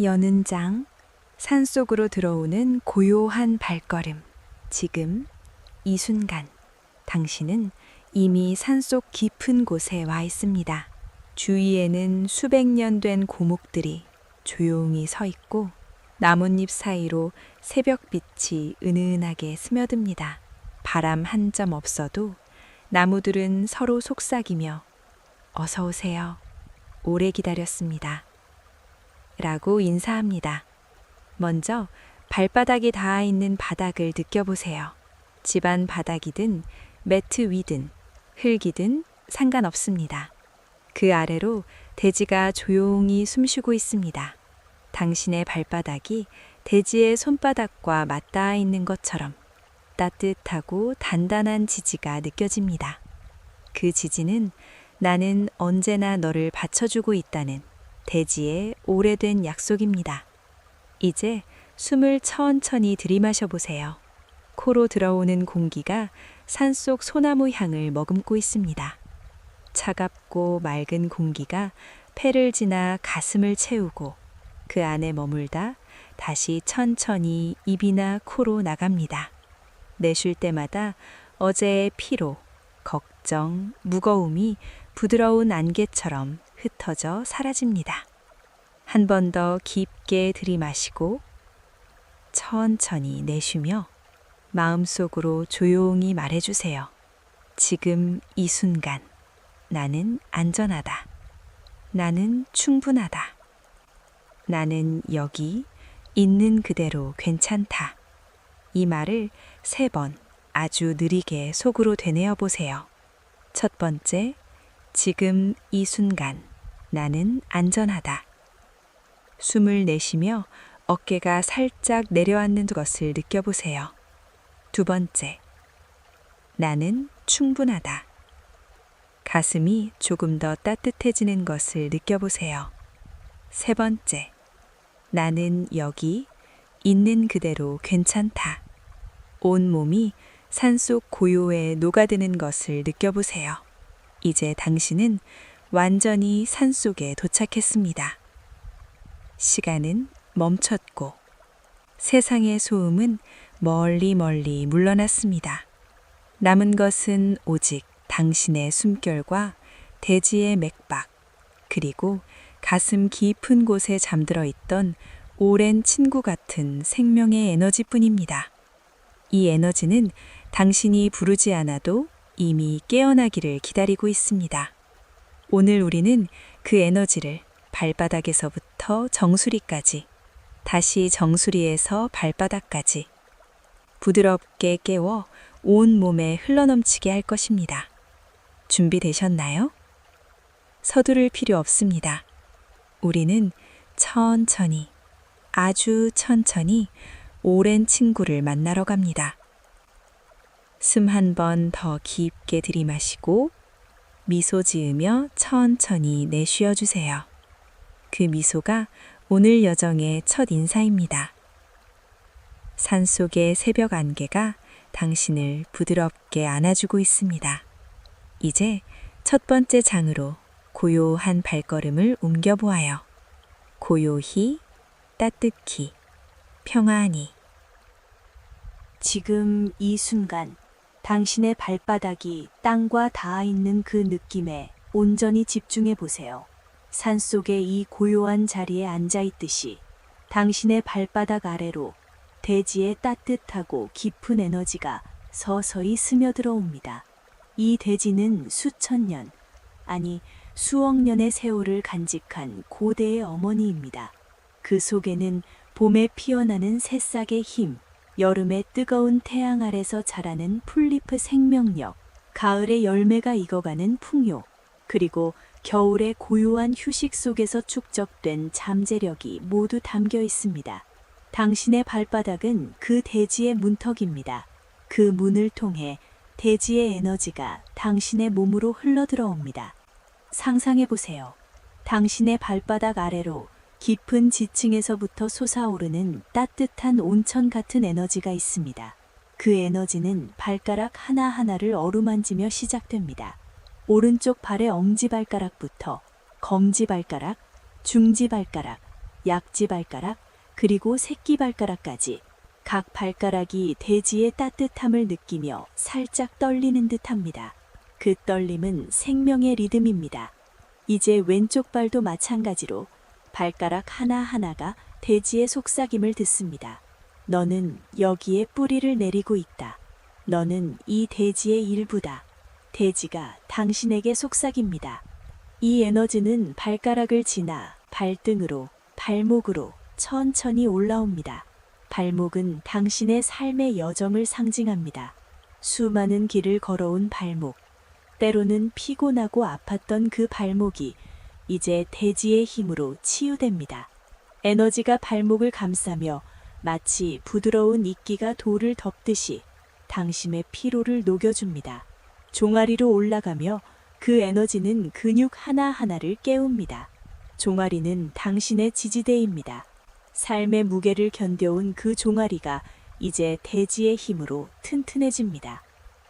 여는 장, 산속으로 들어오는 고요한 발걸음. 지금, 이 순간, 당신은 이미 산속 깊은 곳에 와 있습니다. 주위에는 수백 년 된 고목들이 조용히 서 있고 나뭇잎 사이로 새벽빛이 은은하게 스며듭니다. 바람 한 점 없어도 나무들은 서로 속삭이며 어서 오세요. 오래 기다렸습니다. 라고 인사합니다. 먼저 발바닥이 닿아 있는 바닥을 느껴보세요. 집안 바닥이든 매트 위든 흙이든 상관없습니다. 그 아래로 대지가 조용히 숨쉬고 있습니다. 당신의 발바닥이 대지의 손바닥과 맞닿아 있는 것처럼 따뜻하고 단단한 지지가 느껴집니다. 그 지지는 나는 언제나 너를 받쳐주고 있다는 대지의 오래된 약속입니다. 이제 숨을 천천히 들이마셔 보세요. 코로 들어오는 공기가 산속 소나무 향을 머금고 있습니다. 차갑고 맑은 공기가 폐를 지나 가슴을 채우고 그 안에 머물다 다시 천천히 입이나 코로 나갑니다. 내쉴 때마다 어제의 피로, 걱정, 무거움이 부드러운 안개처럼 흩어져 사라집니다. 한 번 더 깊게 들이마시고 천천히 내쉬며 마음속으로 조용히 말해주세요. 지금 이 순간 나는 안전하다. 나는 충분하다. 나는 여기 있는 그대로 괜찮다. 이 말을 3번 아주 느리게 속으로 되뇌어 보세요. 첫 번째, 지금 이 순간 나는 안전하다. 숨을 내쉬며 어깨가 살짝 내려앉는 것을 느껴보세요. 두 번째, 나는 충분하다. 가슴이 조금 더 따뜻해지는 것을 느껴보세요. 세 번째, 나는 여기 있는 그대로 괜찮다. 온 몸이 산속 고요에 녹아드는 것을 느껴보세요. 이제 당신은 완전히 산속에 도착했습니다. 시간은 멈췄고 세상의 소음은 멀리 멀리 물러났습니다. 남은 것은 오직 당신의 숨결과 대지의 맥박, 그리고 가슴 깊은 곳에 잠들어 있던 오랜 친구 같은 생명의 에너지뿐입니다. 이 에너지는 당신이 부르지 않아도 이미 깨어나기를 기다리고 있습니다. 오늘 우리는 그 에너지를 발바닥에서부터 정수리까지, 다시 정수리에서 발바닥까지 부드럽게 깨워 온 몸에 흘러넘치게 할 것입니다. 준비되셨나요? 서두를 필요 없습니다. 우리는 천천히, 아주 천천히 오랜 친구를 만나러 갑니다. 숨 한 번 더 깊게 들이마시고 미소 지으며 천천히 내쉬어 주세요. 그 미소가 오늘 여정의 첫 인사입니다. 산속의 새벽 안개가 당신을 부드럽게 안아주고 있습니다. 이제 첫 번째 장으로 고요한 발걸음을 옮겨보아요. 고요히, 따뜻히, 평안히. 지금 이 순간 당신의 발바닥이 땅과 닿아 있는 그 느낌에 온전히 집중해 보세요. 산속의 이 고요한 자리에 앉아 있듯이 당신의 발바닥 아래로 대지의 따뜻하고 깊은 에너지가 서서히 스며들어 옵니다. 이 대지는 수천 년, 아니 수억 년의 세월을 간직한 고대의 어머니입니다. 그 속에는 봄에 피어나는 새싹의 힘, 여름의 뜨거운 태양 아래서 자라는 풀잎의 생명력, 가을의 열매가 익어가는 풍요, 그리고 겨울의 고요한 휴식 속에서 축적된 잠재력이 모두 담겨 있습니다. 당신의 발바닥은 그 대지의 문턱입니다. 그 문을 통해 대지의 에너지가 당신의 몸으로 흘러들어옵니다. 상상해 보세요. 당신의 발바닥 아래로 깊은 지층에서부터 솟아오르는 따뜻한 온천 같은 에너지가 있습니다. 그 에너지는 발가락 하나하나를 어루만지며 시작됩니다. 오른쪽 발의 엄지발가락부터 검지발가락, 중지발가락, 약지 발가락, 그리고 새끼 발가락까지 각 발가락이 대지의 따뜻함을 느끼며 살짝 떨리는 듯합니다. 그 떨림은 생명의 리듬입니다. 이제 왼쪽 발도 마찬가지로 발가락 하나하나가 대지의 속삭임을 듣습니다. 너는 여기에 뿌리를 내리고 있다. 너는 이 대지의 일부다. 대지가 당신에게 속삭입니다. 이 에너지는 발가락을 지나 발등으로, 발목으로 천천히 올라옵니다. 발목은 당신의 삶의 여정을 상징합니다. 수많은 길을 걸어온 발목, 때로는 피곤하고 아팠던 그 발목이 이제 대지의 힘으로 치유됩니다. 에너지가 발목을 감싸며 마치 부드러운 이끼가 돌을 덮듯이 당신의 피로를 녹여줍니다. 종아리로 올라가며 그 에너지는 근육 하나하나를 깨웁니다. 종아리는 당신의 지지대입니다. 삶의 무게를 견뎌온 그 종아리가 이제 대지의 힘으로 튼튼해집니다.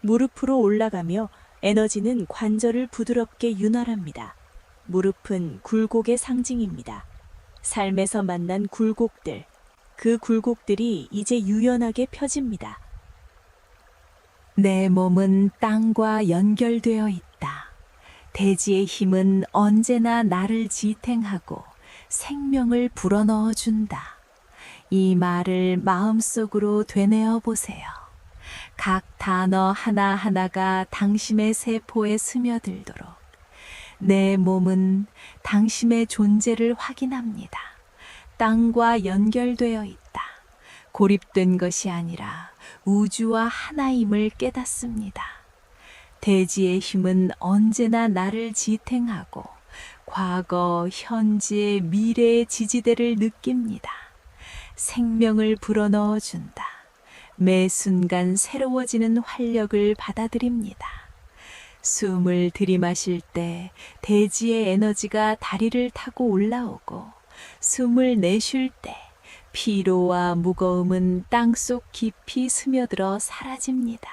무릎으로 올라가며 에너지는 관절을 부드럽게 윤활합니다. 무릎은 굴곡의 상징입니다. 삶에서 만난 굴곡들, 그 굴곡들이 이제 유연하게 펴집니다. 내 몸은 땅과 연결되어 있다. 대지의 힘은 언제나 나를 지탱하고 생명을 불어넣어 준다. 이 말을 마음속으로 되뇌어 보세요. 각 단어 하나하나가 당신의 세포에 스며들도록 내 몸은 당신의 존재를 확인합니다. 땅과 연결되어 있다. 고립된 것이 아니라 우주와 하나임을 깨닫습니다. 대지의 힘은 언제나 나를 지탱하고 과거, 현재, 미래의 지지대를 느낍니다. 생명을 불어넣어 준다. 매 순간 새로워지는 활력을 받아들입니다. 숨을 들이마실 때 대지의 에너지가 다리를 타고 올라오고 숨을 내쉴 때 피로와 무거움은 땅속 깊이 스며들어 사라집니다.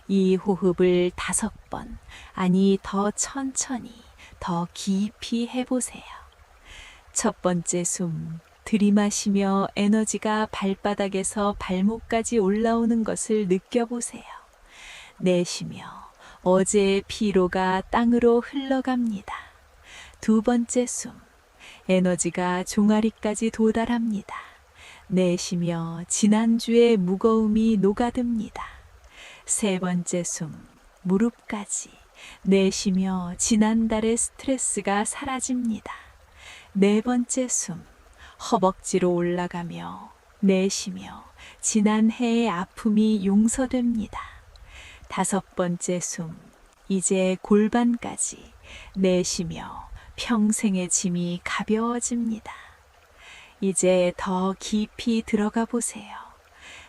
이 호흡을 5번, 아니 더 천천히, 더 깊이 해보세요. 첫 번째 숨, 들이마시며 에너지가 발바닥에서 발목까지 올라오는 것을 느껴보세요. 내쉬며 어제의 피로가 땅으로 흘러갑니다. 두 번째 숨, 에너지가 종아리까지 도달합니다. 내쉬며 지난주의 무거움이 녹아듭니다. 세 번째 숨, 무릎까지 내쉬며 지난달의 스트레스가 사라집니다. 네 번째 숨, 허벅지로 올라가며 내쉬며 지난해의 아픔이 용서됩니다. 다섯 번째 숨, 이제 골반까지 내쉬며 평생의 짐이 가벼워집니다. 이제 더 깊이 들어가 보세요.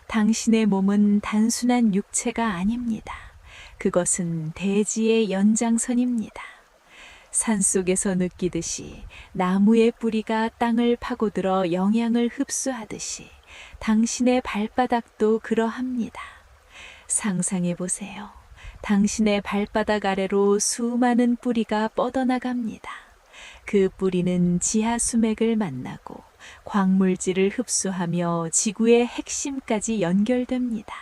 당신의 몸은 단순한 육체가 아닙니다. 그것은 대지의 연장선입니다. 산속에서 느끼듯이 나무의 뿌리가 땅을 파고들어 영양을 흡수하듯이 당신의 발바닥도 그러합니다. 상상해 보세요. 당신의 발바닥 아래로 수많은 뿌리가 뻗어나갑니다. 그 뿌리는 지하 수맥을 만나고 광물질을 흡수하며 지구의 핵심까지 연결됩니다.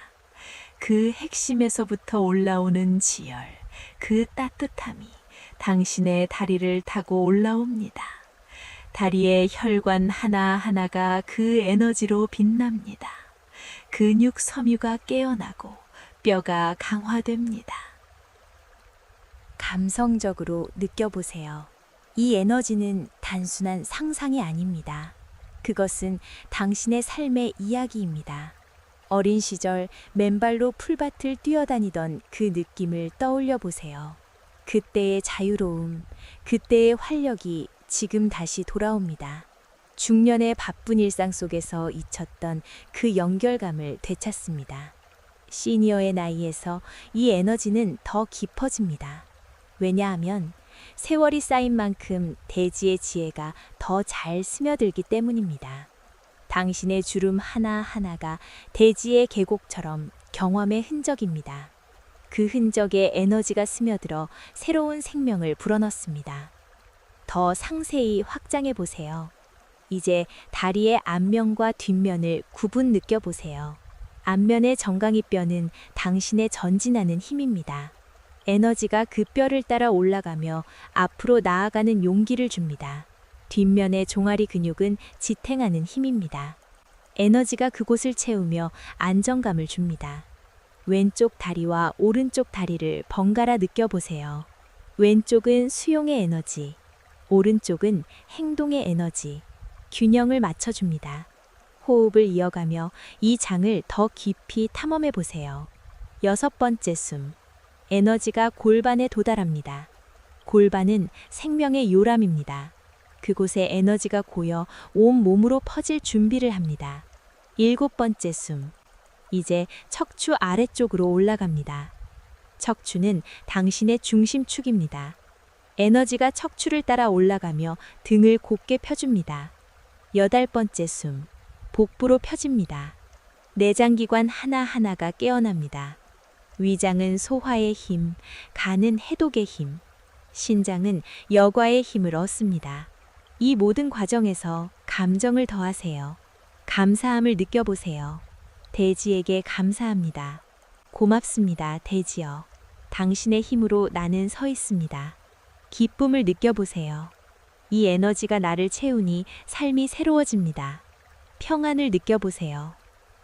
그 핵심에서부터 올라오는 지열, 그 따뜻함이 당신의 다리를 타고 올라옵니다. 다리의 혈관 하나하나가 그 에너지로 빛납니다. 근육 섬유가 깨어나고 뼈가 강화됩니다. 감성적으로 느껴보세요. 이 에너지는 단순한 상상이 아닙니다. 그것은 당신의 삶의 이야기입니다. 어린 시절 맨발로 풀밭을 뛰어다니던 그 느낌을 떠올려 보세요. 그때의 자유로움, 그때의 활력이 지금 다시 돌아옵니다. 중년의 바쁜 일상 속에서 잊혔던 그 연결감을 되찾습니다. 시니어의 나이에서 이 에너지는 더 깊어집니다. 왜냐하면 세월이 쌓인 만큼 대지의 지혜가 더 잘 스며들기 때문입니다. 당신의 주름 하나하나가 대지의 계곡처럼 경험의 흔적입니다. 그 흔적에 에너지가 스며들어 새로운 생명을 불어넣습니다. 더 상세히 확장해 보세요. 이제 다리의 앞면과 뒷면을 구분 느껴보세요. 앞면의 정강이뼈는 당신의 전진하는 힘입니다. 에너지가 그 뼈를 따라 올라가며 앞으로 나아가는 용기를 줍니다. 뒷면의 종아리 근육은 지탱하는 힘입니다. 에너지가 그곳을 채우며 안정감을 줍니다. 왼쪽 다리와 오른쪽 다리를 번갈아 느껴보세요. 왼쪽은 수용의 에너지, 오른쪽은 행동의 에너지, 균형을 맞춰줍니다. 호흡을 이어가며 이 장을 더 깊이 탐험해 보세요. 6번째 숨. 에너지가 골반에 도달합니다. 골반은 생명의 요람입니다. 그곳에 에너지가 고여 온 몸으로 퍼질 준비를 합니다. 7번째 숨. 이제 척추 아래쪽으로 올라갑니다. 척추는 당신의 중심축입니다. 에너지가 척추를 따라 올라가며 등을 곧게 펴줍니다. 8번째 숨. 복부로 펴집니다. 내장기관 하나하나가 깨어납니다. 위장은 소화의 힘, 간은 해독의 힘, 신장은 여과의 힘을 얻습니다. 이 모든 과정에서 감정을 더하세요. 감사함을 느껴보세요. 대지에게 감사합니다. 고맙습니다, 대지여. 당신의 힘으로 나는 서 있습니다. 기쁨을 느껴보세요. 이 에너지가 나를 채우니 삶이 새로워집니다. 평안을 느껴보세요.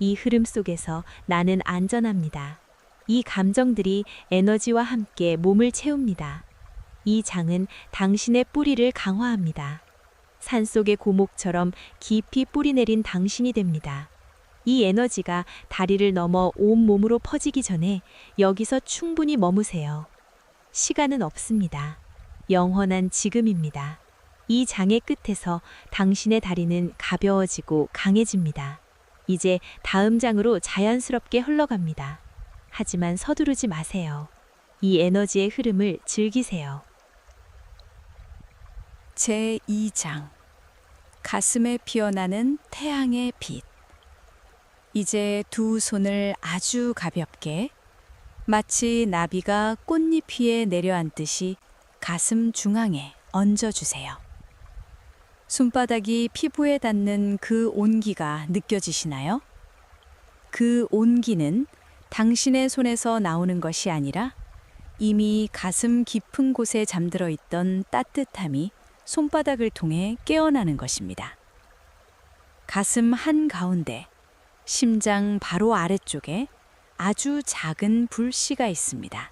이 흐름 속에서 나는 안전합니다. 이 감정들이 에너지와 함께 몸을 채웁니다. 이 장은 당신의 뿌리를 강화합니다. 산속의 고목처럼 깊이 뿌리내린 당신이 됩니다. 이 에너지가 다리를 넘어 온몸으로 퍼지기 전에 여기서 충분히 머무세요. 시간은 없습니다. 영원한 지금입니다. 이 장의 끝에서 당신의 다리는 가벼워지고 강해집니다. 이제 다음 장으로 자연스럽게 흘러갑니다. 하지만 서두르지 마세요. 이 에너지의 흐름을 즐기세요. 제2장. 가슴에 피어나는 태양의 빛. 이제 두 손을 아주 가볍게, 마치 나비가 꽃잎 위에 내려앉듯이 가슴 중앙에 얹어주세요. 손바닥이 피부에 닿는 그 온기가 느껴지시나요? 그 온기는 당신의 손에서 나오는 것이 아니라 이미 가슴 깊은 곳에 잠들어 있던 따뜻함이 손바닥을 통해 깨어나는 것입니다. 가슴 한가운데, 심장 바로 아래쪽에 아주 작은 불씨가 있습니다.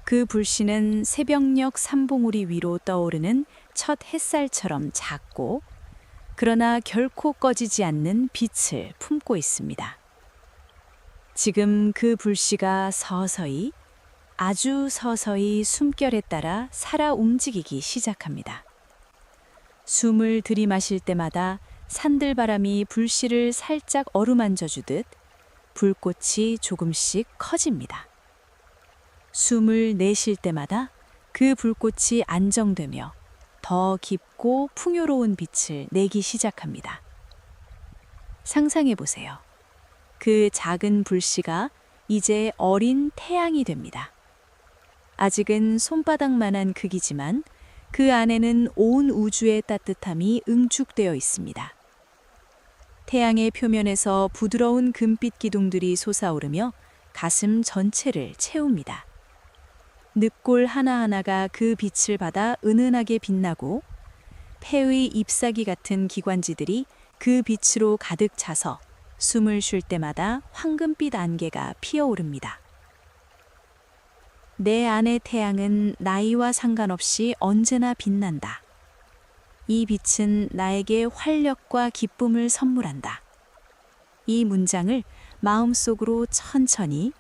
그 불씨는 새벽녘 산봉우리 위로 떠오르는 첫 햇살처럼 작고, 그러나 결코 꺼지지 않는 빛을 품고 있습니다. 지금 그 불씨가 서서히, 아주 서서히 숨결에 따라 살아 움직이기 시작합니다. 숨을 들이마실 때마다 산들바람이 불씨를 살짝 어루만져 주듯 불꽃이 조금씩 커집니다. 숨을 내쉴 때마다 그 불꽃이 안정되며 더 깊고 풍요로운 빛을 내기 시작합니다. 상상해 보세요. 그 작은 불씨가 이제 어린 태양이 됩니다. 아직은 손바닥만한 크기지만 그 안에는 온 우주의 따뜻함이 응축되어 있습니다. 태양의 표면에서 부드러운 금빛 기둥들이 솟아오르며 가슴 전체를 채웁니다. 늑골 하나하나가 그 빛을 받아 은은하게 빛나고 폐의 잎사귀 같은 기관지들이 그 빛으로 가득 차서 숨을 쉴 때마다 황금빛 안개가 피어오릅니다. 내 안의 태양은 나이와 상관없이 언제나 빛난다. 이 빛은 나에게 활력과 기쁨을 선물한다. 이 문장을 마음속으로 천천히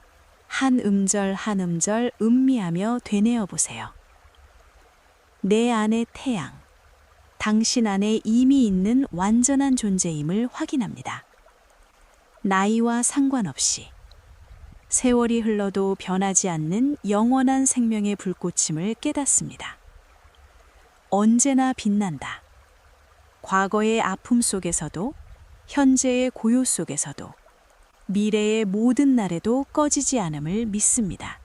한 음절 한 음절 음미하며 되뇌어 보세요. 내 안의 태양, 당신 안에 이미 있는 완전한 존재임을 확인합니다. 나이와 상관없이 세월이 흘러도 변하지 않는 영원한 생명의 불꽃임을 깨닫습니다. 언제나 빛난다. 과거의 아픔 속에서도, 현재의 고요 속에서도, 미래의 모든 날에도 꺼지지 않음을 믿습니다.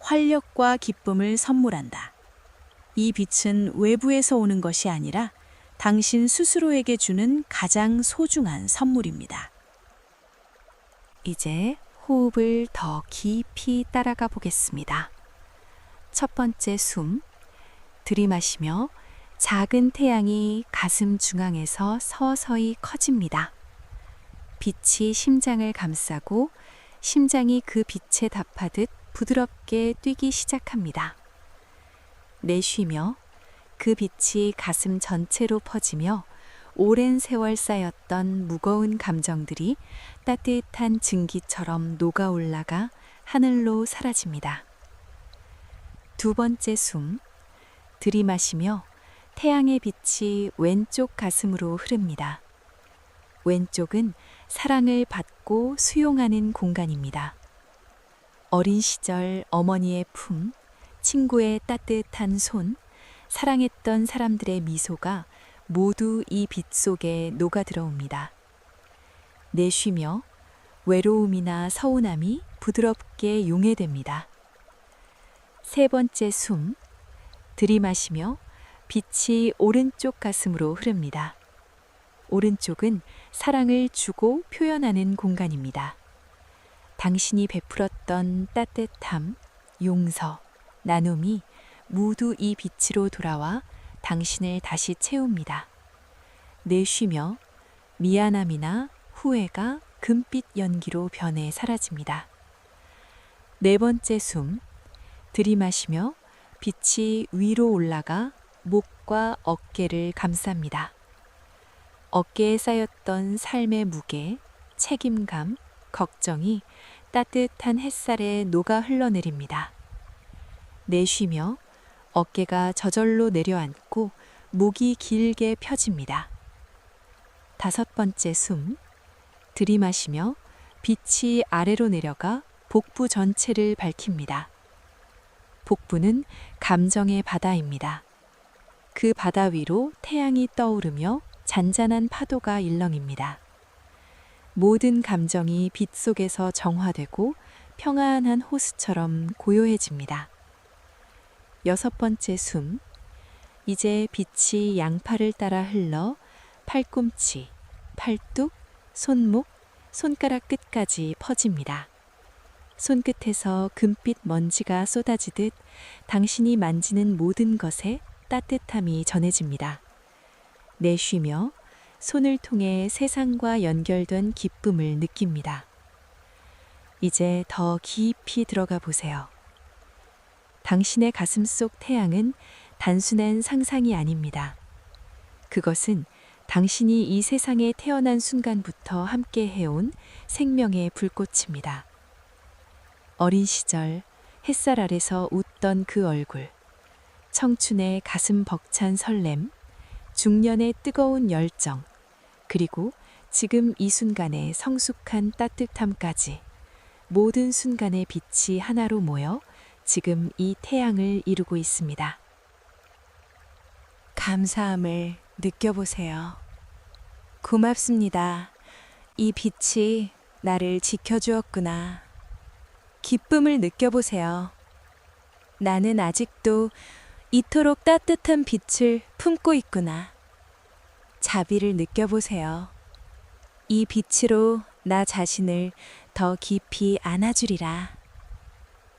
활력과 기쁨을 선물한다. 이 빛은 외부에서 오는 것이 아니라 당신 스스로에게 주는 가장 소중한 선물입니다. 이제 호흡을 더 깊이 따라가 보겠습니다. 첫 번째 숨, 들이마시며 작은 태양이 가슴 중앙에서 서서히 커집니다. 빛이 심장을 감싸고 심장이 그 빛에 답하듯 부드럽게 뛰기 시작합니다. 내쉬며 그 빛이 가슴 전체로 퍼지며 오랜 세월 쌓였던 무거운 감정들이 따뜻한 증기처럼 녹아 올라가 하늘로 사라집니다. 두 번째 숨, 들이마시며 태양의 빛이 왼쪽 가슴으로 흐릅니다. 왼쪽은 사랑을 받고 수용하는 공간입니다. 어린 시절 어머니의 품, 친구의 따뜻한 손, 사랑했던 사람들의 미소가 모두 이 빛 속에 녹아 들어옵니다. 내쉬며 외로움이나 서운함이 부드럽게 용해됩니다. 세 번째 숨, 들이마시며 빛이 오른쪽 가슴으로 흐릅니다. 오른쪽은 사랑을 주고 표현하는 공간입니다. 당신이 베풀었던 따뜻함, 용서, 나눔이 모두 이 빛으로 돌아와 당신을 다시 채웁니다. 내쉬며 미안함이나 후회가 금빛 연기로 변해 사라집니다. 네 번째 숨, 들이마시며 빛이 위로 올라가 목과 어깨를 감쌉니다. 어깨에 쌓였던 삶의 무게, 책임감, 걱정이 따뜻한 햇살에 녹아 흘러내립니다. 내쉬며 어깨가 저절로 내려앉고 목이 길게 펴집니다. 다섯 번째 숨, 들이마시며 빛이 아래로 내려가 복부 전체를 밝힙니다. 복부는 감정의 바다입니다. 그 바다 위로 태양이 떠오르며 잔잔한 파도가 일렁입니다. 모든 감정이 빛 속에서 정화되고 평안한 호수처럼 고요해집니다. 여섯 번째 숨, 이제 빛이 양팔을 따라 흘러 팔꿈치, 팔뚝, 손목, 손가락 끝까지 퍼집니다. 손끝에서 금빛 먼지가 쏟아지듯 당신이 만지는 모든 것에 따뜻함이 전해집니다. 내쉬며 손을 통해 세상과 연결된 기쁨을 느낍니다. 이제 더 깊이 들어가 보세요. 당신의 가슴 속 태양은 단순한 상상이 아닙니다. 그것은 당신이 이 세상에 태어난 순간부터 함께 해온 생명의 불꽃입니다. 어린 시절 햇살 아래서 웃던 그 얼굴, 청춘의 가슴 벅찬 설렘, 중년의 뜨거운 열정, 그리고 지금 이 순간의 성숙한 따뜻함까지 모든 순간의 빛이 하나로 모여 지금 이 태양을 이루고 있습니다. 감사함을 느껴보세요. 고맙습니다. 이 빛이 나를 지켜주었구나. 기쁨을 느껴보세요. 나는 아직도 이토록 따뜻한 빛을 품고 있구나. 자비를 느껴보세요. 이 빛으로 나 자신을 더 깊이 안아주리라.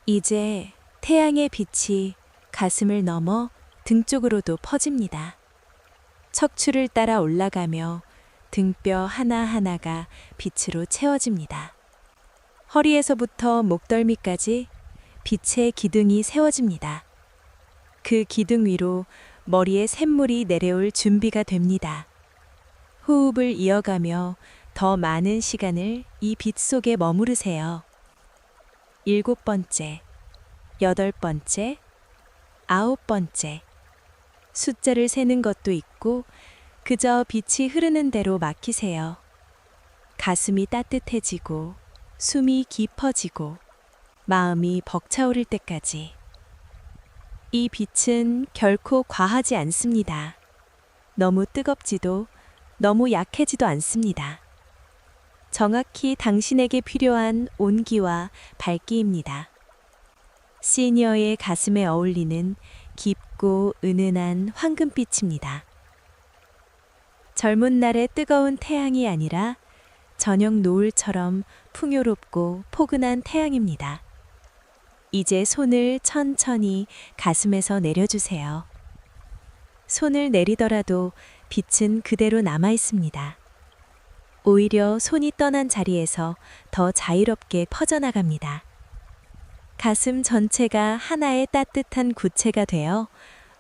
이제 태양의 빛이 가슴을 넘어 등 쪽으로도 퍼집니다. 척추를 따라 올라가며 등뼈 하나하나가 빛으로 채워집니다. 허리에서부터 목덜미까지 빛의 기둥이 세워집니다. 그 기둥 위로 머리에 샘물이 내려올 준비가 됩니다. 호흡을 이어가며 더 많은 시간을 이 빛 속에 머무르세요. 7번째, 8번째, 9번째. 숫자를 세는 것도 있고 그저 빛이 흐르는 대로 맡기세요. 가슴이 따뜻해지고 숨이 깊어지고 마음이 벅차오를 때까지. 이 빛은 결코 과하지 않습니다. 너무 뜨겁지도 너무 약해지도 않습니다. 정확히 당신에게 필요한 온기와 밝기입니다. 시니어의 가슴에 어울리는 깊고 은은한 황금빛입니다. 젊은 날의 뜨거운 태양이 아니라 저녁 노을처럼 풍요롭고 포근한 태양입니다. 이제 손을 천천히 가슴에서 내려주세요. 손을 내리더라도 빛은 그대로 남아 있습니다. 오히려 손이 떠난 자리에서 더 자유롭게 퍼져나갑니다. 가슴 전체가 하나의 따뜻한 구체가 되어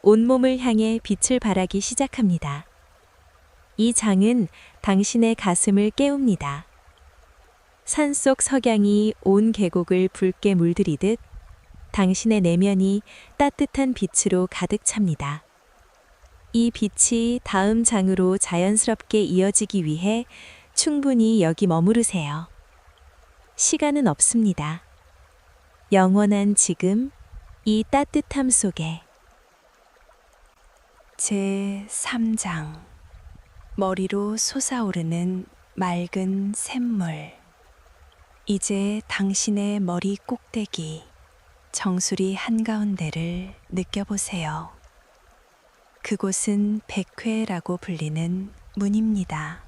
온몸을 향해 빛을 발하기 시작합니다. 이 장은 당신의 가슴을 깨웁니다. 산속 석양이 온 계곡을 붉게 물들이듯 당신의 내면이 따뜻한 빛으로 가득 찹니다. 이 빛이 다음 장으로 자연스럽게 이어지기 위해 충분히 여기 머무르세요. 시간은 없습니다. 영원한 지금, 이 따뜻함 속에. 제3장. 머리로 솟아오르는 맑은 샘물. 이제 당신의 머리 꼭대기, 정수리 한가운데를 느껴보세요. 그곳은 백회라고 불리는 문입니다.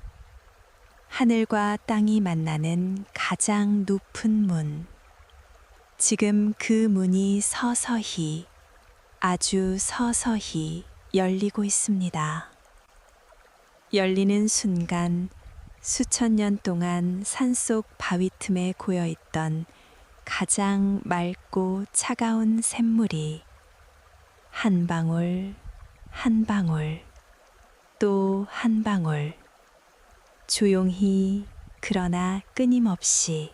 하늘과 땅이 만나는 가장 높은 문. 지금 그 문이 서서히, 아주 서서히 열리고 있습니다. 열리는 순간 수천 년 동안 산속 바위 틈에 고여있던 가장 맑고 차가운 샘물이 한 방울, 한 방울, 또 한 방울, 조용히 그러나 끊임없이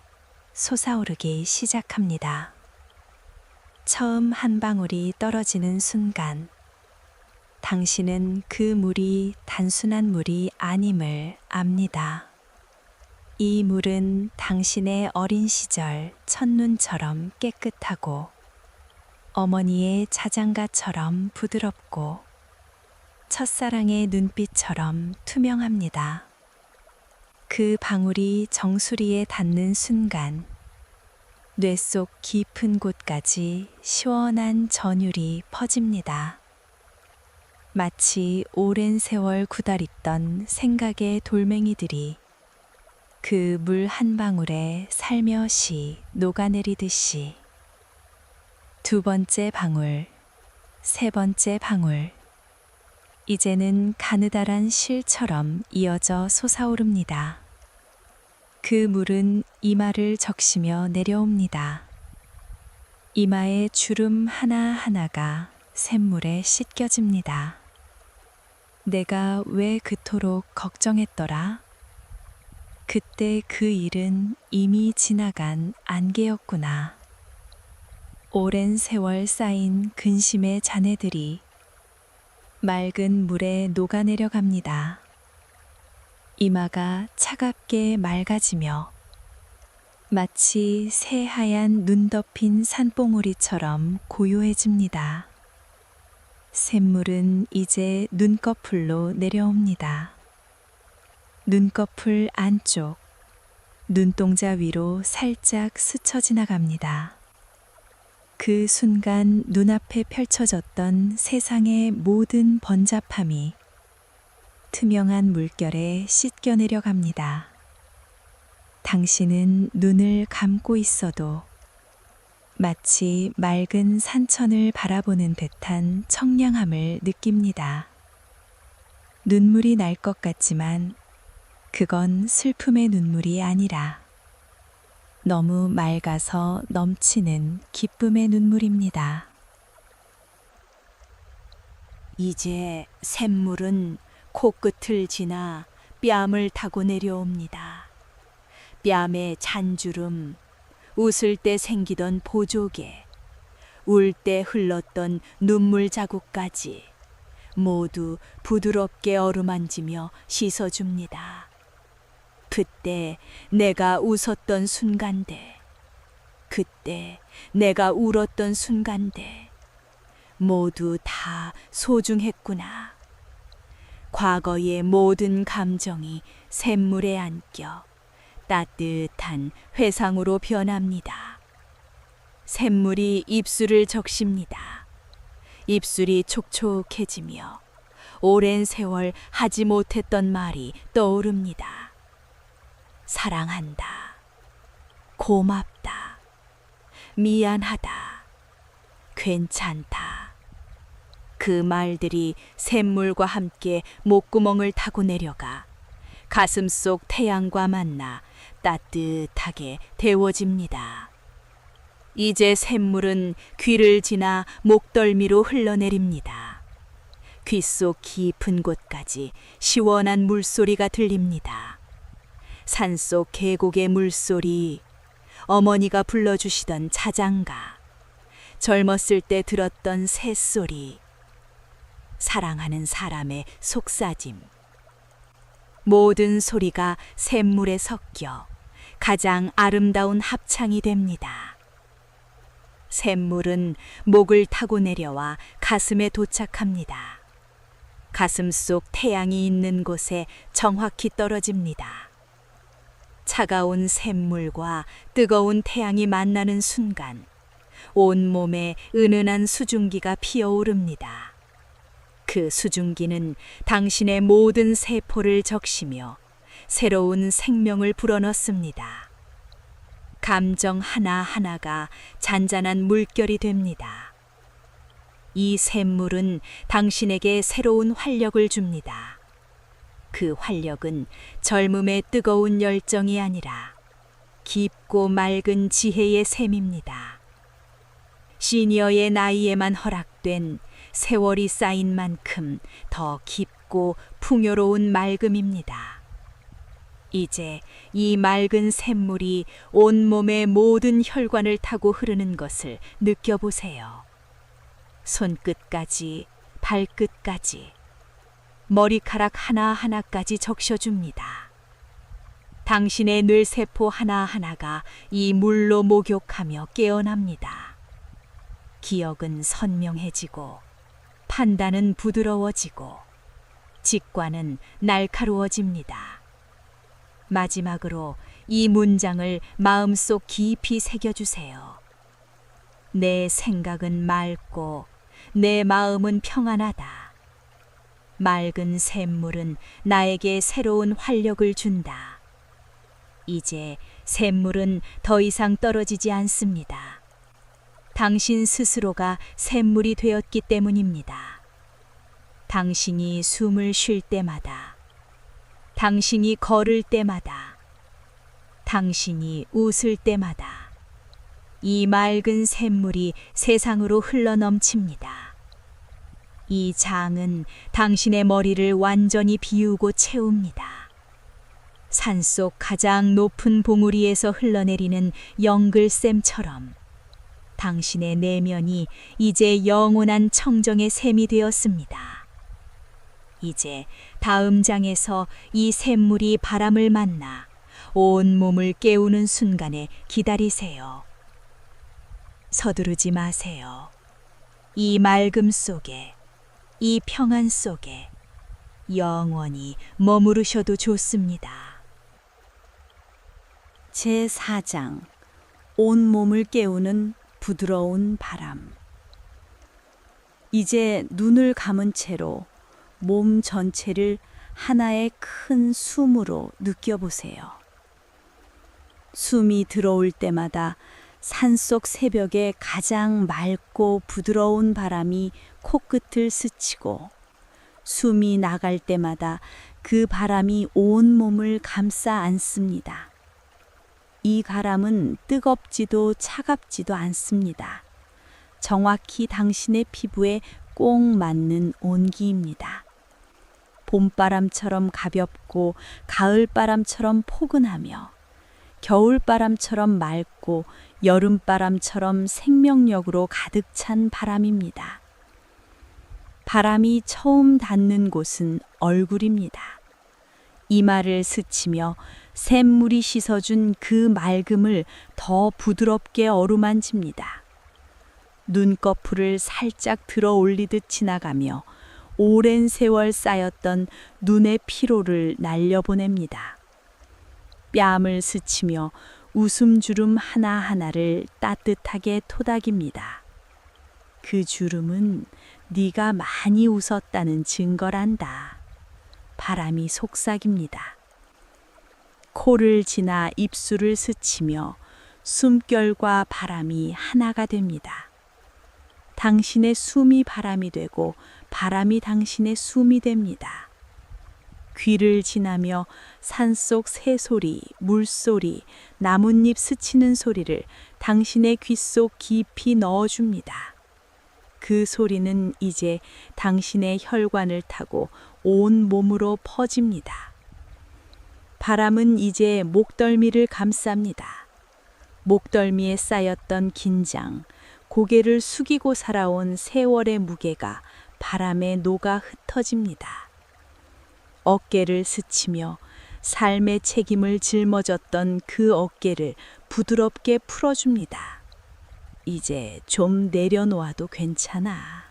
솟아오르기 시작합니다. 처음 한 방울이 떨어지는 순간, 당신은 그 물이 단순한 물이 아님을 압니다. 이 물은 당신의 어린 시절 첫눈처럼 깨끗하고 어머니의 자장가처럼 부드럽고 첫사랑의 눈빛처럼 투명합니다. 그 방울이 정수리에 닿는 순간 뇌 속 깊은 곳까지 시원한 전율이 퍼집니다. 마치 오랜 세월 굳어있던 생각의 돌멩이들이 그 물 한 방울에 살며시 녹아내리듯이 두 번째 방울, 세 번째 방울, 이제는 가느다란 실처럼 이어져 솟아오릅니다. 그 물은 이마를 적시며 내려옵니다. 이마의 주름 하나하나가 샘물에 씻겨집니다. 내가 왜 그토록 걱정했더라? 그때 그 일은 이미 지나간 안개였구나. 오랜 세월 쌓인 근심의 잔해들이 맑은 물에 녹아내려 갑니다. 이마가 차갑게 맑아지며 마치 새하얀 눈 덮인 산봉우리처럼 고요해집니다. 샘물은 이제 눈꺼풀로 내려옵니다. 눈꺼풀 안쪽, 눈동자 위로 살짝 스쳐 지나갑니다. 그 순간 눈앞에 펼쳐졌던 세상의 모든 번잡함이 투명한 물결에 씻겨 내려갑니다. 당신은 눈을 감고 있어도 마치 맑은 산천을 바라보는 듯한 청량함을 느낍니다. 눈물이 날 것 같지만 그건 슬픔의 눈물이 아니라 너무 맑아서 넘치는 기쁨의 눈물입니다. 이제 샘물은 코끝을 지나 뺨을 타고 내려옵니다. 뺨의 잔주름, 웃을 때 생기던 보조개, 울 때 흘렀던 눈물 자국까지 모두 부드럽게 어루만지며 씻어줍니다. 그때 내가 웃었던 순간들, 그때 내가 울었던 순간들 모두 다 소중했구나. 과거의 모든 감정이 샘물에 안겨 따뜻한 회상으로 변합니다. 샘물이 입술을 적십니다. 입술이 촉촉해지며 오랜 세월 하지 못했던 말이 떠오릅니다. 사랑한다. 고맙다. 미안하다. 괜찮다. 그 말들이 샘물과 함께 목구멍을 타고 내려가 가슴 속 태양과 만나 따뜻하게 데워집니다. 이제 샘물은 귀를 지나 목덜미로 흘러내립니다. 귀 속 깊은 곳까지 시원한 물소리가 들립니다. 산속 계곡의 물소리, 어머니가 불러주시던 자장가, 젊었을 때 들었던 새소리, 사랑하는 사람의 속삭임. 모든 소리가 샘물에 섞여 가장 아름다운 합창이 됩니다. 샘물은 목을 타고 내려와 가슴에 도착합니다. 가슴 속 태양이 있는 곳에 정확히 떨어집니다. 차가운 샘물과 뜨거운 태양이 만나는 순간 온몸에 은은한 수증기가 피어오릅니다. 그 수증기는 당신의 모든 세포를 적시며 새로운 생명을 불어넣습니다. 감정 하나하나가 잔잔한 물결이 됩니다. 이 샘물은 당신에게 새로운 활력을 줍니다. 그 활력은 젊음의 뜨거운 열정이 아니라 깊고 맑은 지혜의 샘입니다. 시니어의 나이에만 허락된 세월이 쌓인 만큼 더 깊고 풍요로운 맑음입니다. 이제 이 맑은 샘물이 온몸의 모든 혈관을 타고 흐르는 것을 느껴보세요. 손끝까지, 발끝까지, 머리카락 하나하나까지 적셔줍니다. 당신의 뇌세포 하나하나가 이 물로 목욕하며 깨어납니다. 기억은 선명해지고, 판단은 부드러워지고, 직관은 날카로워집니다. 마지막으로 이 문장을 마음속 깊이 새겨주세요. 내 생각은 맑고 내 마음은 평안하다. 맑은 샘물은 나에게 새로운 활력을 준다. 이제 샘물은 더 이상 떨어지지 않습니다. 당신 스스로가 샘물이 되었기 때문입니다. 당신이 숨을 쉴 때마다, 당신이 걸을 때마다, 당신이 웃을 때마다 이 맑은 샘물이 세상으로 흘러넘칩니다. 이 장은 당신의 머리를 완전히 비우고 채웁니다. 산속 가장 높은 봉우리에서 흘러내리는 영글샘처럼 당신의 내면이 이제 영원한 청정의 샘이 되었습니다. 이제 다음 장에서 이 샘물이 바람을 만나 온 몸을 깨우는 순간에 기다리세요. 서두르지 마세요. 이 맑음 속에, 이 평안 속에 영원히 머무르셔도 좋습니다. 제4장 온몸을 깨우는 부드러운 바람. 이제 눈을 감은 채로 몸 전체를 하나의 큰 숨으로 느껴보세요. 숨이 들어올 때마다 산속 새벽에 가장 맑고 부드러운 바람이 코끝을 스치고, 숨이 나갈 때마다 그 바람이 온 몸을 감싸 안습니다. 이 바람은 뜨겁지도 차갑지도 않습니다. 정확히 당신의 피부에 꼭 맞는 온기입니다. 봄바람처럼 가볍고 가을바람처럼 포근하며 겨울바람처럼 맑고 여름바람처럼 생명력으로 가득 찬 바람입니다. 바람이 처음 닿는 곳은 얼굴입니다. 이마를 스치며 샘물이 씻어준 그 맑음을 더 부드럽게 어루만집니다. 눈꺼풀을 살짝 들어 올리듯 지나가며 오랜 세월 쌓였던 눈의 피로를 날려보냅니다. 뺨을 스치며 웃음주름 하나하나를 따뜻하게 토닥입니다. 그 주름은 네가 많이 웃었다는 증거란다. 바람이 속삭입니다. 코를 지나 입술을 스치며 숨결과 바람이 하나가 됩니다. 당신의 숨이 바람이 되고 바람이 당신의 숨이 됩니다. 귀를 지나며 산속 새소리, 물소리, 나뭇잎 스치는 소리를 당신의 귀 속 깊이 넣어줍니다. 그 소리는 이제 당신의 혈관을 타고 온 몸으로 퍼집니다. 바람은 이제 목덜미를 감쌉니다. 목덜미에 쌓였던 긴장, 고개를 숙이고 살아온 세월의 무게가 바람에 녹아 흩어집니다. 어깨를 스치며 삶의 책임을 짊어졌던 그 어깨를 부드럽게 풀어줍니다. 이제 좀 내려놓아도 괜찮아.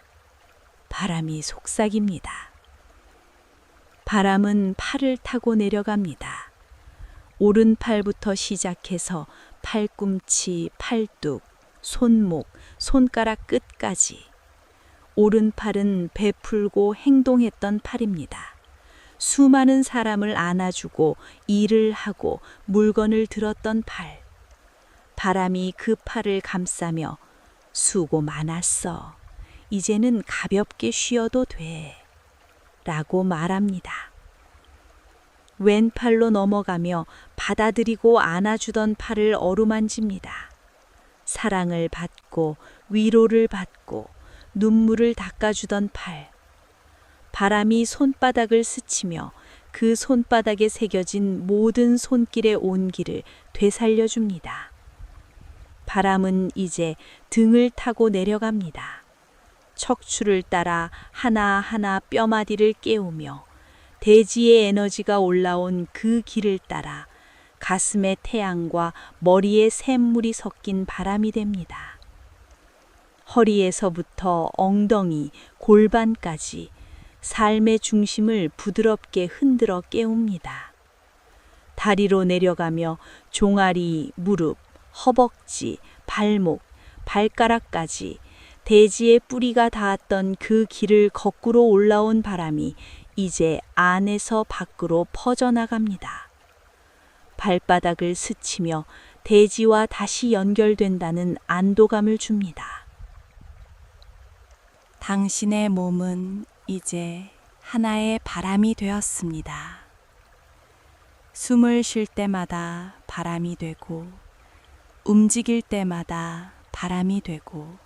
바람이 속삭입니다. 바람은 팔을 타고 내려갑니다. 오른팔부터 시작해서 팔꿈치, 팔뚝, 손목, 손가락 끝까지. 오른팔은 베풀고 행동했던 팔입니다. 수많은 사람을 안아주고 일을 하고 물건을 들었던 팔. 바람이 그 팔을 감싸며 수고 많았어. 이제는 가볍게 쉬어도 돼. 라고 말합니다. 왼팔로 넘어가며 받아들이고 안아주던 팔을 어루만집니다. 사랑을 받고 위로를 받고 눈물을 닦아주던 팔. 바람이 손바닥을 스치며 그 손바닥에 새겨진 모든 손길의 온기를 되살려줍니다. 바람은 이제 등을 타고 내려갑니다. 척추를 따라 하나하나 뼈마디를 깨우며 대지의 에너지가 올라온 그 길을 따라 가슴의 태양과 머리에 샘물이 섞인 바람이 됩니다. 허리에서부터 엉덩이, 골반까지 삶의 중심을 부드럽게 흔들어 깨웁니다. 다리로 내려가며 종아리, 무릎, 허벅지, 발목, 발가락까지 대지의 뿌리가 닿았던 그 길을 거꾸로 올라온 바람이 이제 안에서 밖으로 퍼져나갑니다. 발바닥을 스치며 대지와 다시 연결된다는 안도감을 줍니다. 당신의 몸은 이제 하나의 바람이 되었습니다. 숨을 쉴 때마다 바람이 되고, 움직일 때마다 바람이 되고,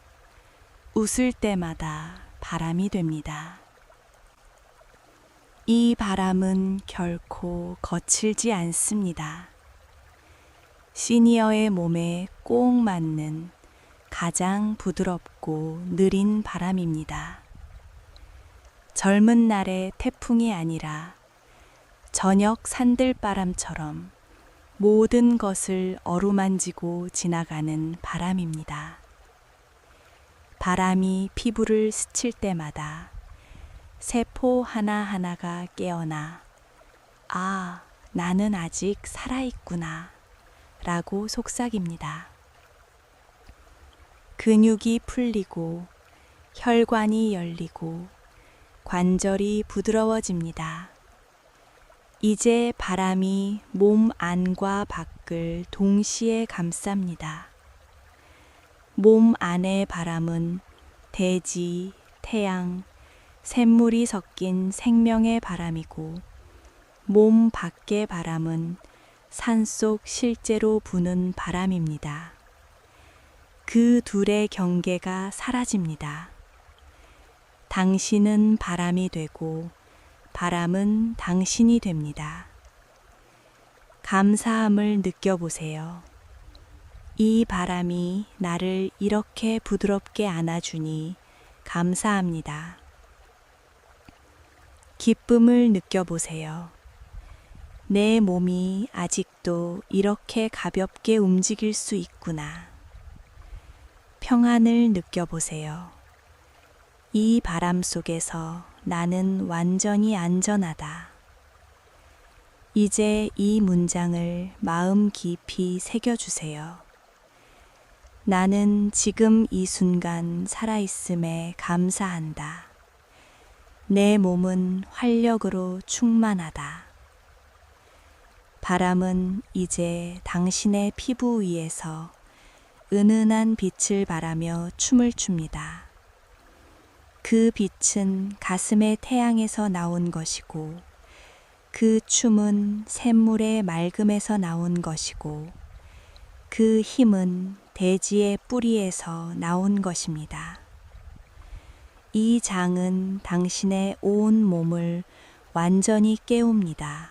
웃을 때마다 바람이 됩니다. 이 바람은 결코 거칠지 않습니다. 시니어의 몸에 꼭 맞는 가장 부드럽고 느린 바람입니다. 젊은 날의 태풍이 아니라 저녁 산들바람처럼 모든 것을 어루만지고 지나가는 바람입니다. 바람이 피부를 스칠 때마다 세포 하나하나가 깨어나 아, 나는 아직 살아있구나 라고 속삭입니다. 근육이 풀리고 혈관이 열리고 관절이 부드러워집니다. 이제 바람이 몸 안과 밖을 동시에 감쌉니다. 몸 안의 바람은 대지, 태양, 샘물이 섞인 생명의 바람이고, 몸 밖의 바람은 산속 실제로 부는 바람입니다. 그 둘의 경계가 사라집니다. 당신은 바람이 되고 바람은 당신이 됩니다. 감사함을 느껴보세요. 이 바람이 나를 이렇게 부드럽게 안아주니 감사합니다. 기쁨을 느껴보세요. 내 몸이 아직도 이렇게 가볍게 움직일 수 있구나. 평안을 느껴보세요. 이 바람 속에서 나는 완전히 안전하다. 이제 이 문장을 마음 깊이 새겨주세요. 나는 지금 이 순간 살아있음에 감사한다. 내 몸은 활력으로 충만하다. 바람은 이제 당신의 피부 위에서 은은한 빛을 발하며 춤을 춥니다. 그 빛은 가슴의 태양에서 나온 것이고, 그 춤은 샘물의 맑음에서 나온 것이고, 그 힘은 대지의 뿌리에서 나온 것입니다. 이 장은 당신의 온 몸을 완전히 깨웁니다.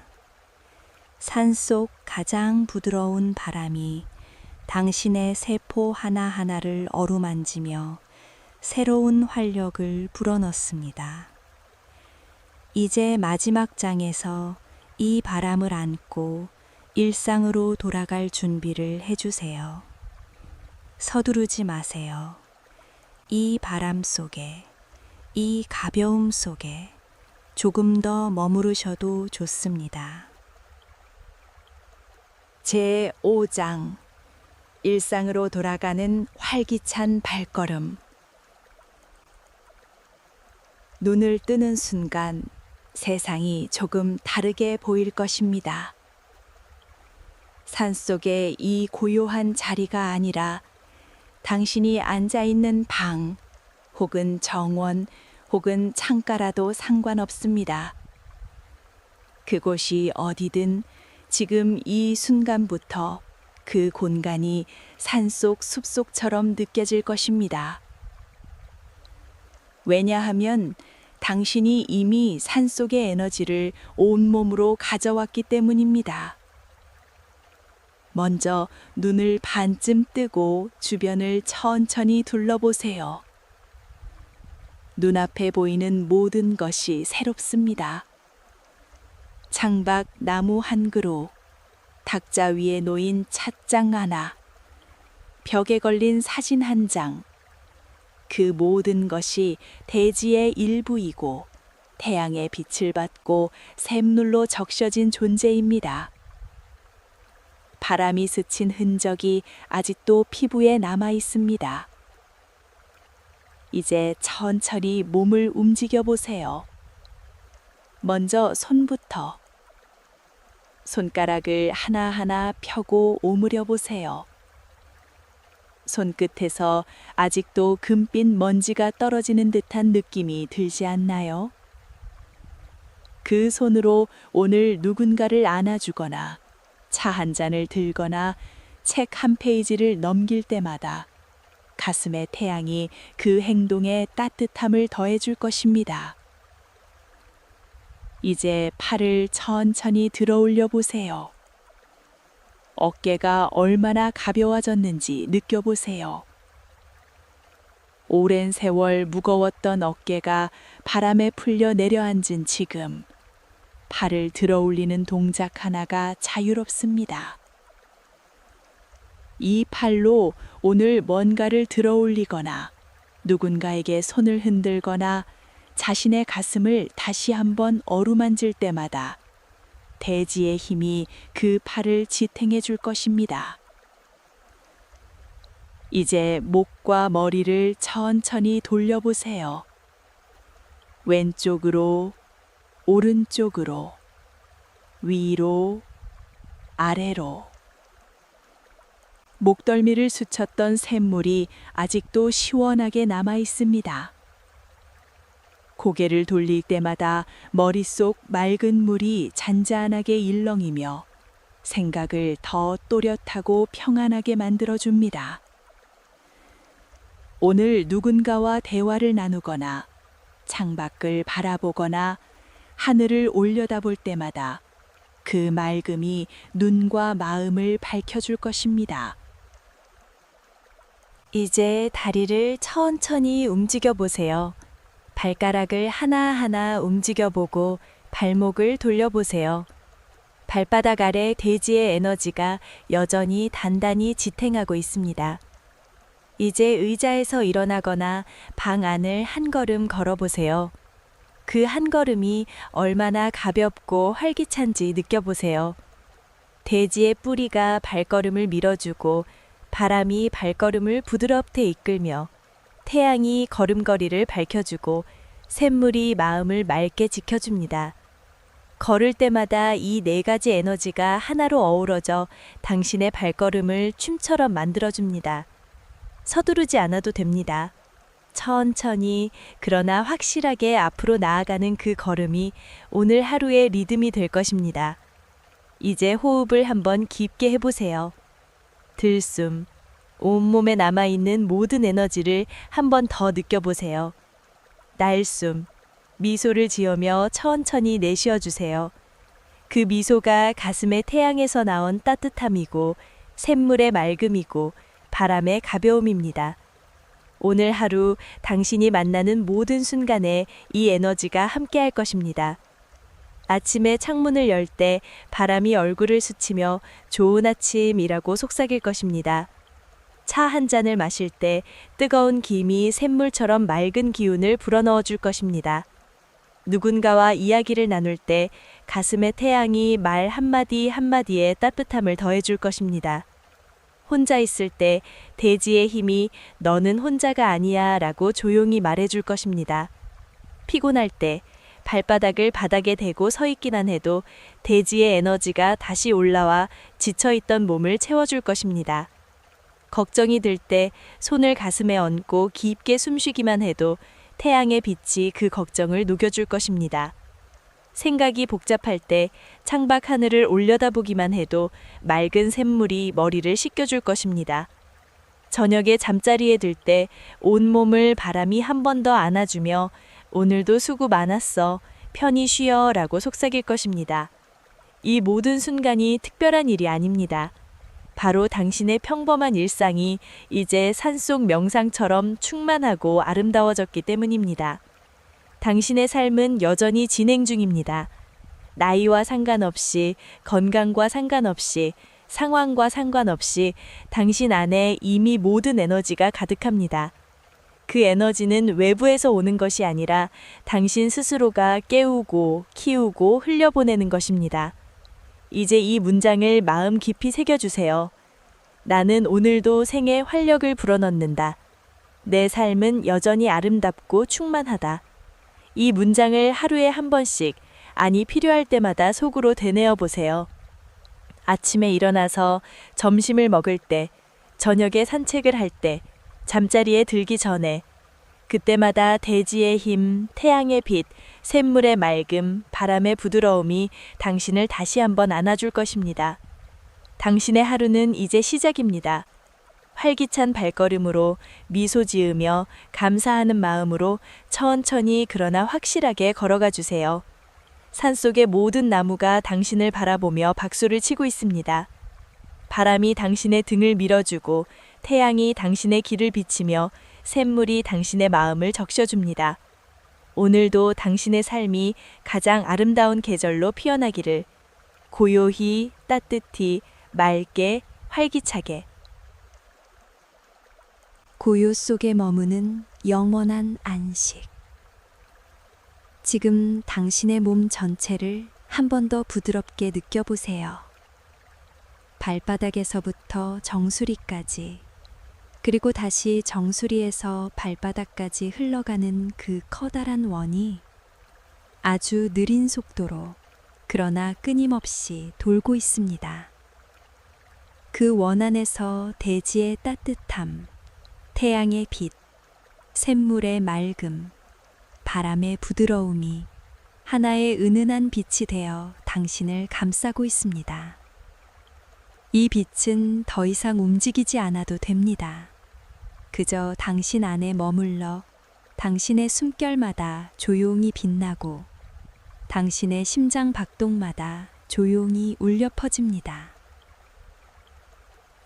산속 가장 부드러운 바람이 당신의 세포 하나하나를 어루만지며 새로운 활력을 불어넣습니다. 이제 마지막 장에서 이 바람을 안고 일상으로 돌아갈 준비를 해주세요. 서두르지 마세요. 이 바람 속에, 이 가벼움 속에 조금 더 머무르셔도 좋습니다. 제5장 일상으로 돌아가는 활기찬 발걸음. 눈을 뜨는 순간 세상이 조금 다르게 보일 것입니다. 산속의 이 고요한 자리가 아니라 당신이 앉아 있는 방, 혹은 정원, 혹은 창가라도 상관없습니다. 그곳이 어디든 지금 이 순간부터 그 공간이 산속 숲속처럼 느껴질 것입니다. 왜냐하면 당신이 이미 산속의 에너지를 온몸으로 가져왔기 때문입니다. 먼저 눈을 반쯤 뜨고 주변을 천천히 둘러보세요. 눈앞에 보이는 모든 것이 새롭습니다. 창밖 나무 한 그루, 탁자 위에 놓인 찻장 하나, 벽에 걸린 사진 한 장, 그 모든 것이 대지의 일부이고 태양의 빛을 받고 샘물로 적셔진 존재입니다. 바람이 스친 흔적이 아직도 피부에 남아 있습니다. 이제 천천히 몸을 움직여 보세요. 먼저 손부터. 손가락을 하나하나 펴고 오므려 보세요. 손끝에서 아직도 금빛 먼지가 떨어지는 듯한 느낌이 들지 않나요? 그 손으로 오늘 누군가를 안아주거나 차 한 잔을 들거나 책 한 페이지를 넘길 때마다 가슴의 태양이 그 행동에 따뜻함을 더해줄 것입니다. 이제 팔을 천천히 들어 올려 보세요. 어깨가 얼마나 가벼워졌는지 느껴보세요. 오랜 세월 무거웠던 어깨가 바람에 풀려 내려앉은 지금, 팔을 들어 올리는 동작 하나가 자유롭습니다. 이 팔로 오늘 뭔가를 들어 올리거나 누군가에게 손을 흔들거나 자신의 가슴을 다시 한번 어루만질 때마다 대지의 힘이 그 팔을 지탱해 줄 것입니다. 이제 목과 머리를 천천히 돌려보세요. 왼쪽으로, 오른쪽으로, 위로, 아래로. 목덜미를 스쳤던 샘물이 아직도 시원하게 남아 있습니다. 고개를 돌릴 때마다 머릿속 맑은 물이 잔잔하게 일렁이며 생각을 더 또렷하고 평안하게 만들어줍니다. 오늘 누군가와 대화를 나누거나 창밖을 바라보거나 하늘을 올려다볼 때마다 그 맑음이 눈과 마음을 밝혀줄 것입니다. 이제 다리를 천천히 움직여 보세요. 발가락을 하나하나 움직여보고 발목을 돌려보세요. 발바닥 아래 대지의 에너지가 여전히 단단히 지탱하고 있습니다. 이제 의자에서 일어나거나 방 안을 한 걸음 걸어보세요. 그 한 걸음이 얼마나 가볍고 활기찬지 느껴보세요. 대지의 뿌리가 발걸음을 밀어주고 바람이 발걸음을 부드럽게 이끌며 태양이 걸음걸이를 밝혀주고 샘물이 마음을 맑게 지켜줍니다. 걸을 때마다 이 네 가지 에너지가 하나로 어우러져 당신의 발걸음을 춤처럼 만들어줍니다. 서두르지 않아도 됩니다. 천천히 그러나 확실하게 앞으로 나아가는 그 걸음이 오늘 하루의 리듬이 될 것입니다. 이제 호흡을 한번 깊게 해보세요. 들숨, 온몸에 남아있는 모든 에너지를 한번 더 느껴보세요. 날숨, 미소를 지으며 천천히 내쉬어주세요. 그 미소가 가슴의 태양에서 나온 따뜻함이고 샘물의 맑음이고 바람의 가벼움입니다. 오늘 하루 당신이 만나는 모든 순간에 이 에너지가 함께할 것입니다. 아침에 창문을 열 때 바람이 얼굴을 스치며 좋은 아침이라고 속삭일 것입니다. 차 한 잔을 마실 때 뜨거운 김이 샘물처럼 맑은 기운을 불어넣어 줄 것입니다. 누군가와 이야기를 나눌 때 가슴의 태양이 말 한마디 한마디에 따뜻함을 더해줄 것입니다. 혼자 있을 때 대지의 힘이 너는 혼자가 아니야 라고 조용히 말해줄 것입니다. 피곤할 때 발바닥을 바닥에 대고 서 있기만 해도 대지의 에너지가 다시 올라와 지쳐있던 몸을 채워줄 것입니다. 걱정이 들 때 손을 가슴에 얹고 깊게 숨쉬기만 해도 태양의 빛이 그 걱정을 녹여줄 것입니다. 생각이 복잡할 때 창밖 하늘을 올려다보기만 해도 맑은 샘물이 머리를 씻겨줄 것입니다. 저녁에 잠자리에 들 때 온몸을 바람이 한 번 더 안아주며 오늘도 수고 많았어, 편히 쉬어 라고 속삭일 것입니다. 이 모든 순간이 특별한 일이 아닙니다. 바로 당신의 평범한 일상이 이제 산속 명상처럼 충만하고 아름다워졌기 때문입니다. 당신의 삶은 여전히 진행 중입니다. 나이와 상관없이, 건강과 상관없이, 상황과 상관없이 당신 안에 이미 모든 에너지가 가득합니다. 그 에너지는 외부에서 오는 것이 아니라 당신 스스로가 깨우고, 키우고, 흘려보내는 것입니다. 이제 이 문장을 마음 깊이 새겨주세요. 나는 오늘도 생에 활력을 불어넣는다. 내 삶은 여전히 아름답고 충만하다. 이 문장을 하루에 한 번씩, 아니 필요할 때마다 속으로 되뇌어 보세요. 아침에 일어나서 점심을 먹을 때, 저녁에 산책을 할 때, 잠자리에 들기 전에, 그때마다 대지의 힘, 태양의 빛, 샘물의 맑음, 바람의 부드러움이 당신을 다시 한번 안아줄 것입니다. 당신의 하루는 이제 시작입니다. 활기찬 발걸음으로 미소 지으며 감사하는 마음으로 천천히 그러나 확실하게 걸어가 주세요. 산속의 모든 나무가 당신을 바라보며 박수를 치고 있습니다. 바람이 당신의 등을 밀어주고 태양이 당신의 길을 비치며 샘물이 당신의 마음을 적셔줍니다. 오늘도 당신의 삶이 가장 아름다운 계절로 피어나기를 고요히, 따뜻히, 맑게, 활기차게. 고요 속에 머무는 영원한 안식. 지금 당신의 몸 전체를 한 번 더 부드럽게 느껴보세요. 발바닥에서부터 정수리까지, 그리고 다시 정수리에서 발바닥까지 흘러가는 그 커다란 원이 아주 느린 속도로 그러나 끊임없이 돌고 있습니다. 그 원 안에서 대지의 따뜻함, 태양의 빛, 샘물의 맑음, 바람의 부드러움이 하나의 은은한 빛이 되어 당신을 감싸고 있습니다. 이 빛은 더 이상 움직이지 않아도 됩니다. 그저 당신 안에 머물러 당신의 숨결마다 조용히 빛나고 당신의 심장 박동마다 조용히 울려 퍼집니다.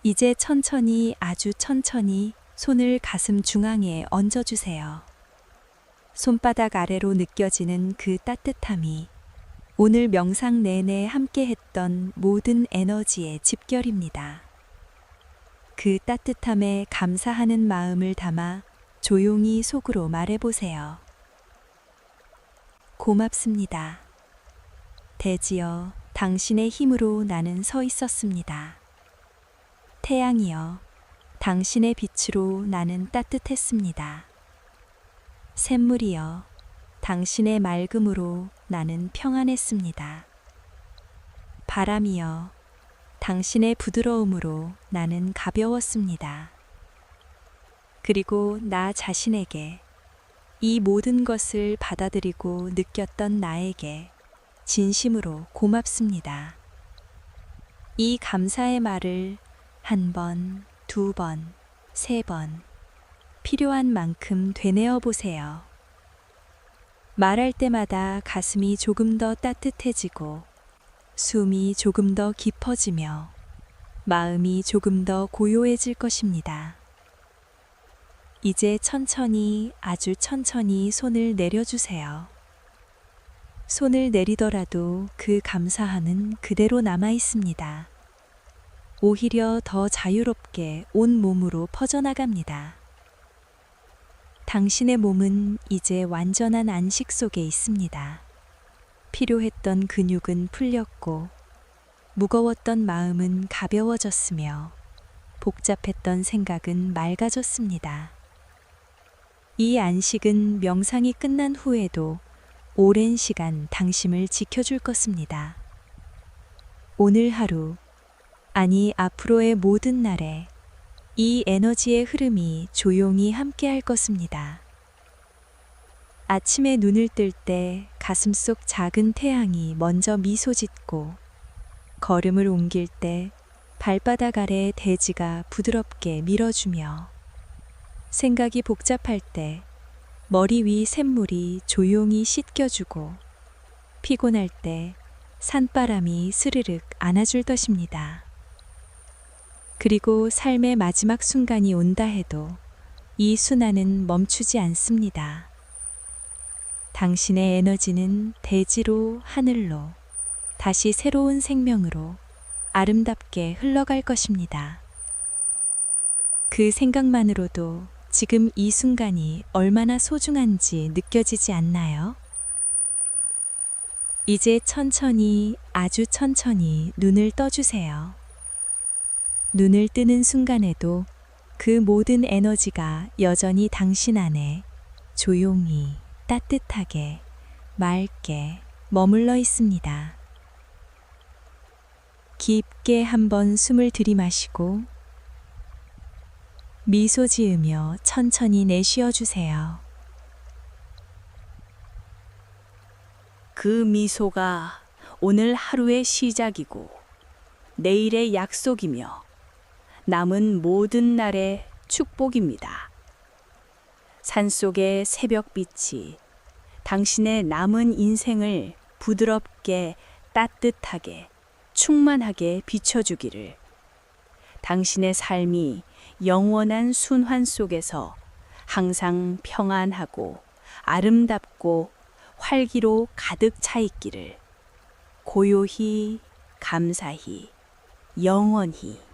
이제 천천히, 아주 천천히 손을 가슴 중앙에 얹어주세요. 손바닥 아래로 느껴지는 그 따뜻함이 오늘 명상 내내 함께 했던 모든 에너지의 집결입니다. 그 따뜻함에 감사하는 마음을 담아 조용히 속으로 말해보세요. 고맙습니다. 대지여, 당신의 힘으로 나는 서 있었습니다. 태양이여, 당신의 빛으로 나는 따뜻했습니다. 샘물이여, 당신의 맑음으로 나는 평안했습니다. 바람이여, 당신의 부드러움으로 나는 가벼웠습니다. 그리고 나 자신에게 이 모든 것을 받아들이고 느꼈던 나에게 진심으로 고맙습니다. 이 감사의 말을 한 번, 두 번, 세 번, 필요한 만큼 되뇌어 보세요. 말할 때마다 가슴이 조금 더 따뜻해지고 숨이 조금 더 깊어지며 마음이 조금 더 고요해질 것입니다. 이제 천천히, 아주 천천히 손을 내려주세요. 손을 내리더라도 그 감사함은 그대로 남아 있습니다. 오히려 더 자유롭게 온 몸으로 퍼져나갑니다. 당신의 몸은 이제 완전한 안식 속에 있습니다. 필요했던 근육은 풀렸고, 무거웠던 마음은 가벼워졌으며, 복잡했던 생각은 맑아졌습니다. 이 안식은 명상이 끝난 후에도 오랜 시간 당신을 지켜줄 것입니다. 오늘 하루, 아니 앞으로의 모든 날에 이 에너지의 흐름이 조용히 함께할 것입니다. 아침에 눈을 뜰 때 가슴속 작은 태양이 먼저 미소 짓고, 걸음을 옮길 때 발바닥 아래 대지가 부드럽게 밀어주며, 생각이 복잡할 때 머리 위 샘물이 조용히 씻겨주고, 피곤할 때 산바람이 스르륵 안아줄 것입니다. 그리고 삶의 마지막 순간이 온다 해도 이 순환은 멈추지 않습니다. 당신의 에너지는 대지로 하늘로 다시 새로운 생명으로 아름답게 흘러갈 것입니다. 그 생각만으로도 지금 이 순간이 얼마나 소중한지 느껴지지 않나요? 이제 천천히, 아주 천천히 눈을 떠주세요. 눈을 뜨는 순간에도 그 모든 에너지가 여전히 당신 안에 조용히, 따뜻하게, 맑게 머물러 있습니다. 깊게 한번 숨을 들이마시고 미소 지으며 천천히 내쉬어 주세요. 그 미소가 오늘 하루의 시작이고 내일의 약속이며 남은 모든 날의 축복입니다. 산속의 새벽빛이 당신의 남은 인생을 부드럽게, 따뜻하게, 충만하게 비춰주기를, 당신의 삶이 영원한 순환 속에서 항상 평안하고 아름답고 활기로 가득 차 있기를 고요히, 감사히, 영원히